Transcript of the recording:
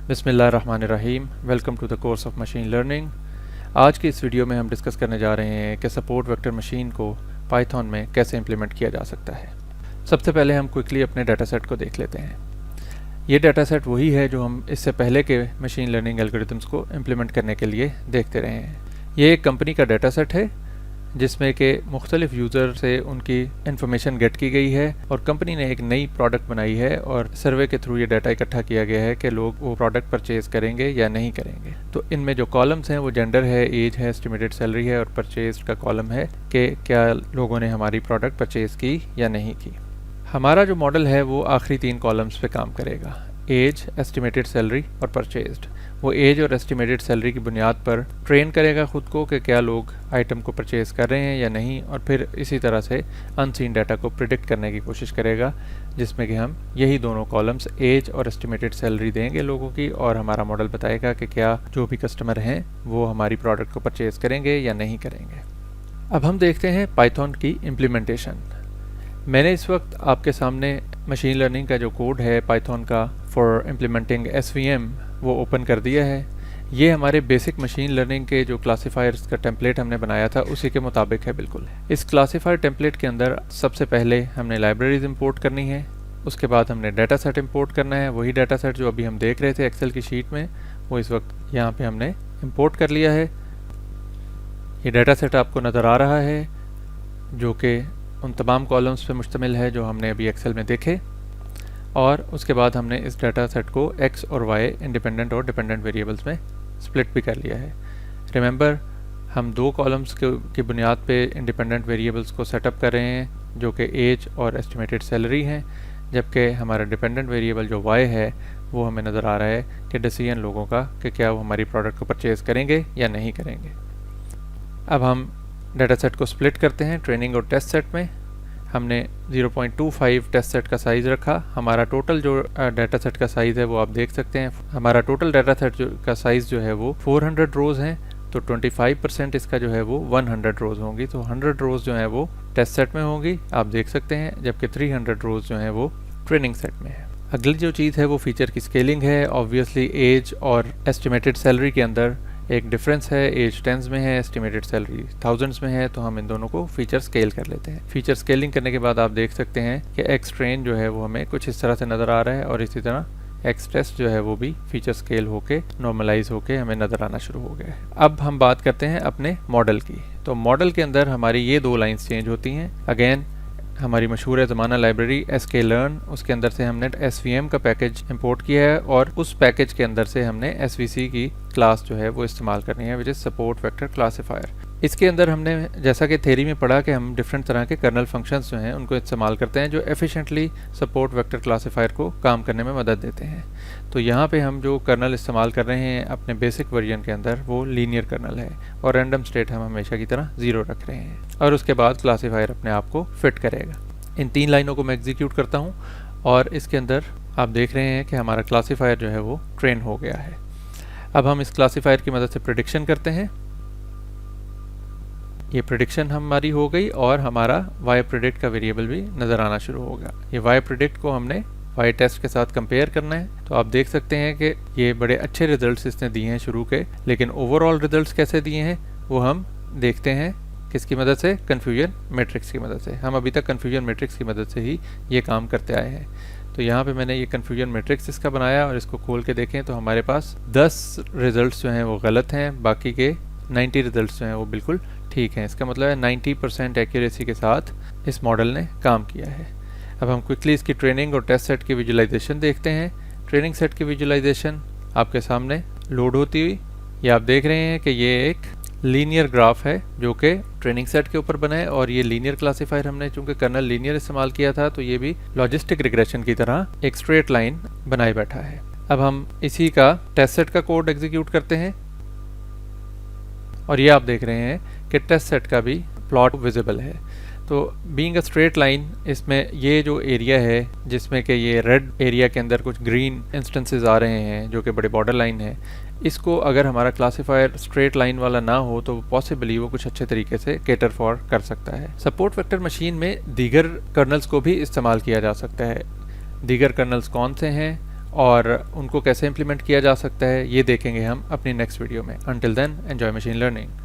बिस्मिल्लाहिर्रहमानिर्रहीम। Welcome to the course of machine learning. आज की इस वीडियो में हम डिस्कस करने जा रहे हैं कि सपोर्ट वेक्टर मशीन को पाइथन में कैसे इम्प्लीमेंट किया जा सकता है। सबसे पहले हम क्विकली अपने डाटा सेट को देख लेते हैं। ये डाटा सेट वही है जो हम इससे पहले के मशीन लर्निंग एल्गोरिथम्स को इम्प्लीमेंट करने के लिए देखते रहे हैं। ये एक कंपनी का डाटा सेट है जिसमें कि मुख्तलिफ यूज़र से उनकी इन्फॉर्मेशन गेट की गई है और कंपनी ने एक नई प्रोडक्ट बनाई है और सर्वे के थ्रू ये डाटा इकट्ठा किया गया है कि लोग वो प्रोडक्ट परचेज करेंगे या नहीं करेंगे। तो इनमें जो कॉलम्स हैं वो जेंडर है, एज है, एस्टिमेटेड सैलरी है और परचेज का कॉलम है कि क्या लोगों ने हमारी प्रोडक्ट परचेज की या नहीं की। हमारा जो मॉडल है वो आखिरी 3 कॉलम्स पे काम करेगा, एज, एस्टिमेटेड सैलरी और परचेज्ड। वो एज और एस्टिमेटेड सैलरी की बुनियाद पर ट्रेन करेगा ख़ुद को कि क्या लोग आइटम को परचेज़ कर रहे हैं या नहीं, और फिर इसी तरह से अनसीन डाटा को प्रिडिक्ट करने की कोशिश करेगा, जिसमें कि हम यही दोनों कॉलम्स एज और एस्टिमेटेड सैलरी देंगे लोगों की, और हमारा मॉडल बताएगा कि क्या जो भी कस्टमर हैं वो हमारी प्रोडक्ट को परचेज़ करेंगे या नहीं करेंगे। अब हम देखते हैं पाइथन की इम्प्लीमेंटेशन। मैंने इस वक्त आपके सामने मशीन लर्निंग का जो कोड है पाइथन का फॉर इम्प्लीमेंटिंग SVM वो ओपन कर दिया है। ये हमारे बेसिक मशीन लर्निंग के जो क्लासीफायर्स का टेम्पलेट हमने बनाया था उसी के मुताबिक है बिल्कुल। इस क्लासीफायर टेम्पलेट के अंदर सबसे पहले हमने लाइब्रेरीज इंपोर्ट करनी है, उसके बाद हमने डाटा सेट इंपोर्ट करना है। वही डाटा सेट जो अभी हम देख रहे थे एक्सेल की शीट में, वो इस वक्त यहाँ पे हमने इंपोर्ट कर लिया है। ये डाटा सेट आपको नज़र आ रहा है जो कि उन तमाम कॉलम्स पे मुश्तमिल है जो हमने अभी एक्सेल में देखे, और उसके बाद हमने इस डाटा सेट को x और y इंडिपेंडेंट और डिपेंडेंट वेरिएबल्स में स्प्लिट भी कर लिया है। रिमेंबर, हम 2 कॉलम्स की बुनियाद पे इंडिपेंडेंट वेरिएबल्स को सेटअप कर रहे हैं जो कि एज और एस्टिमेटेड सैलरी हैं, जबकि हमारा डिपेंडेंट वेरिएबल जो y है वो हमें नज़र आ रहा है कि डिसीजन लोगों का कि क्या वो हमारी प्रोडक्ट को परचेज़ करेंगे या नहीं करेंगे। अब हम डाटा सेट को स्प्लिट करते हैं ट्रेनिंग और टेस्ट सेट में। हमने 0.25 टेस्ट सेट का साइज़ रखा। हमारा टोटल जो डाटा सेट का साइज़ है वो आप देख सकते हैं। हमारा टोटल डाटा सेट का साइज़ जो है वो 400 रोज़ हैं, तो 25% इसका जो है वो 100 रोज़ होंगी। तो 100 रोज़ जो है वो टेस्ट सेट में होंगी, आप देख सकते हैं, जबकि 300 रोज़ जो है वो ट्रेनिंग सेट में है। अगली जो चीज़ है वो फीचर की स्केलिंग है। ऑब्वियसली एज और एस्टिमेटेड सैलरी के अंदर एक डिफरेंस है, एज टेंस में है, एस्टिमेटेड सैलरी थाउजेंड्स में है, तो हम इन दोनों को फीचर स्केल कर लेते हैं। फीचर स्केलिंग करने के बाद आप देख सकते हैं कि एक्स ट्रेन जो है वो हमें कुछ इस तरह से नज़र आ रहा है, और इसी तरह एक्स टेस्ट जो है वो भी फीचर स्केल होके नॉर्मलाइज होके हमें नज़र आना शुरू हो गया है। अब हम बात करते हैं अपने मॉडल की। तो मॉडल के अंदर हमारी ये 2 लाइन्स चेंज होती हैं। अगेन हमारी मशहूर ज़माना लाइब्रेरी sklearn, उसके अंदर से हमने SVM का पैकेज इंपोर्ट किया है, और उस पैकेज के अंदर से हमने SVC की क्लास जो है वो इस्तेमाल करनी है, which is support vector classifier. इसके अंदर हमने जैसा कि थ्योरी में पढ़ा कि हम डिफरेंट तरह के कर्नल फंक्शंस जो हैं उनको इस्तेमाल करते हैं जो एफिशिएंटली सपोर्ट वेक्टर क्लासीफायर को काम करने में मदद देते हैं। तो यहाँ पे हम जो कर्नल इस्तेमाल कर रहे हैं अपने बेसिक वर्जन के अंदर वो लीनियर कर्नल है, और रैंडम स्टेट हम हमेशा की तरह 0 रख रहे हैं, और उसके बाद क्लासीफायर अपने आप को फिट करेगा। इन 3 लाइनों को मैं एग्जीक्यूट करता हूँ, और इसके अंदर आप देख रहे हैं कि हमारा क्लासीफायर जो है वो ट्रेन हो गया है। अब हम इस क्लासीफायर की मदद से प्रेडिक्शन करते हैं। ये प्रेडिक्शन हमारी हो गई, और हमारा y प्रेडिक्ट का वेरिएबल भी नज़र आना शुरू होगा। ये y प्रेडिक्ट को हमने y टेस्ट के साथ कंपेयर करना है। तो आप देख सकते हैं कि ये बड़े अच्छे रिजल्ट्स इसने दिए हैं शुरू के, लेकिन ओवरऑल रिजल्ट्स कैसे दिए हैं वो हम देखते हैं किसकी मदद से, कन्फ्यूजन मैट्रिक्स की मदद से। हम अभी तक कन्फ्यूजन मैट्रिक्स की मदद से ही ये काम करते आए हैं। तो यहाँ पे मैंने ये कन्फ्यूजन मैट्रिक्स इसका बनाया, और इसको खोल के देखें तो हमारे पास 10 रिजल्ट्स जो हैं वो गलत हैं, बाकी के 90 रिजल्ट्स जो हैं वो बिल्कुल ठीक हैं। इसका मतलब है 90% एक्यूरेसी के साथ इस मॉडल ने काम किया है। अब हम क्विकली इसकी ट्रेनिंग और टेस्ट सेट की विजुलाइजेशन देखते हैं। ट्रेनिंग सेट की विजुलाइजेशन आपके सामने लोड होती हुई, ये आप देख रहे हैं कि ये एक लीनियर ग्राफ है जो कि ट्रेनिंग सेट के ऊपर बना है, और ये लीनियर क्लासीफायर हमने चूंकि कर्नल लीनियर इस्तेमाल किया था तो ये भी लॉजिस्टिक रिग्रेशन की तरह एक स्ट्रेट लाइन बनाए बैठा है। अब हम इसी का टेस्ट सेट का कोड एग्जीक्यूट करते हैं, और ये आप देख रहे हैं कि टेस्ट सेट का भी प्लॉट विजिबल है। तो बीइंग अ स्ट्रेट लाइन, इसमें ये जो एरिया है जिसमें कि ये रेड एरिया के अंदर कुछ ग्रीन इंस्टेंसेस आ रहे हैं जो कि बड़े बॉर्डर लाइन है, इसको अगर हमारा क्लासीफायर स्ट्रेट लाइन वाला ना हो तो पॉसिबली वो कुछ अच्छे तरीके से कैटर फॉर कर सकता है। सपोर्ट वेक्टर मशीन में दीगर कर्नल्स को भी इस्तेमाल किया जा सकता है। दीगर कर्नल्स कौन से हैं और उनको कैसे इम्प्लीमेंट किया जा सकता है ये देखेंगे हम अपनी नेक्स्ट वीडियो में। Until then enjoy machine learning.